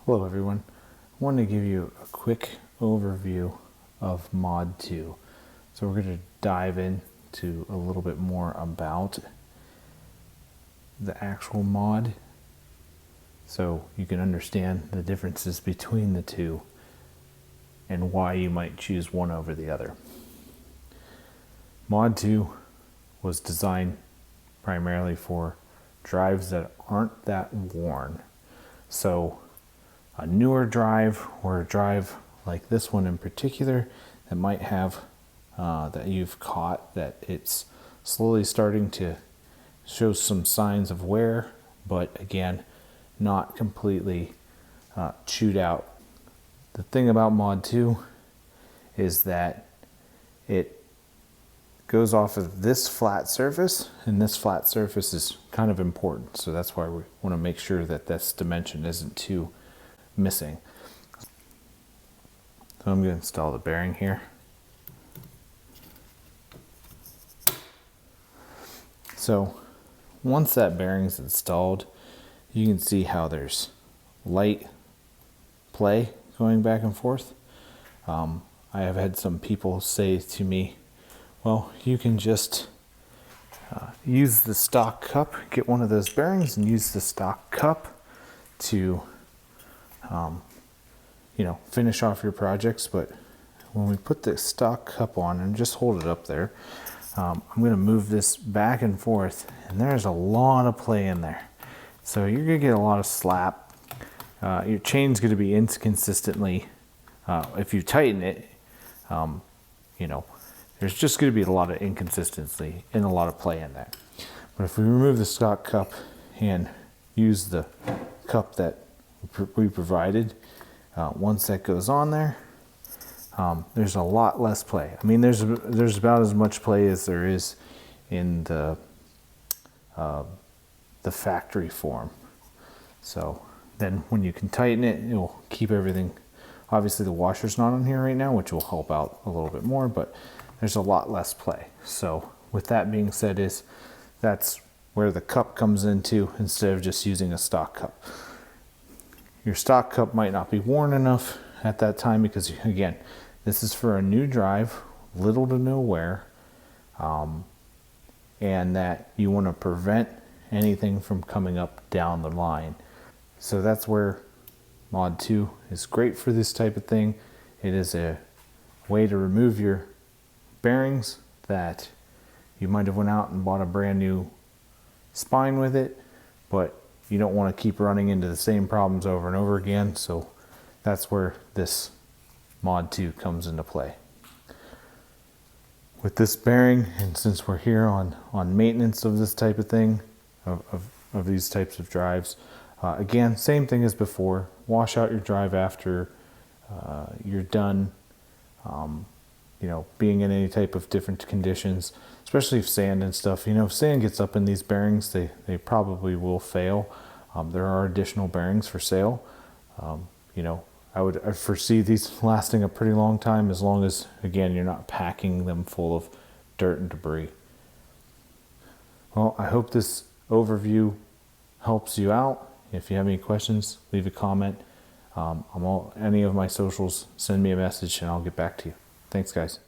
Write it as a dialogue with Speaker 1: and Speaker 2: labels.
Speaker 1: Hello everyone. I wanted to give you a quick overview of Mod 2. So we're going to dive into a little bit more about the actual mod so you can understand the differences between the two and why you might choose one over the other. Mod 2 was designed primarily for drives that aren't that worn. So a newer drive, or a drive like this one in particular, that might have that you've caught that it's slowly starting to show some signs of wear, but again, not completely chewed out. The thing about Mod 2 is that it goes off of this flat surface, and this flat surface is kind of important, so that's why we want to make sure that this dimension isn't too missing. So I'm going to install the bearing here. So once that bearing is installed, you can see how there's light play going back and forth. I have had some people say to me, well, you can just use the stock cup, get one of those bearings and use the stock cup to finish off your projects. But when we put the stock cup on, and just hold it up there, I'm going to move this back and forth, and there's a lot of play in there. So you're going to get a lot of slap. Your chain's going to be inconsistently, if you tighten it, there's just going to be a lot of inconsistency and a lot of play in there. But if we remove the stock cup and use the cup that we provided, once that goes on there, there's a lot less play. I mean, there's about as much play as there is in the factory form. So then when you can tighten it, it will keep everything. Obviously the washer's not on here right now, which will help out a little bit more, but there's a lot less play. So with that being said, that's where the cup comes into, instead of just using a stock cup. Your stock cup might not be worn enough at that time because, again, this is for a new drive, little to no wear, and that you want to prevent anything from coming up down the line. So that's where Mod 2 is great for this type of thing. It is a way to remove your bearings that you might have went out and bought a brand new spine with it, but you don't want to keep running into the same problems over and over again. So that's where this Mod 2 comes into play. With this bearing, and since we're here on maintenance of this type of thing, of these types of drives, again, same thing as before. Wash out your drive after you're done being in any type of different conditions, especially if sand and stuff. If sand gets up in these bearings, they probably will fail. There are additional bearings for sale. I foresee these lasting a pretty long time, as long as, again, you're not packing them full of dirt and debris. Well, I hope this overview helps you out. If you have any questions, leave a comment. Any of my socials, send me a message and I'll get back to you. Thanks, guys.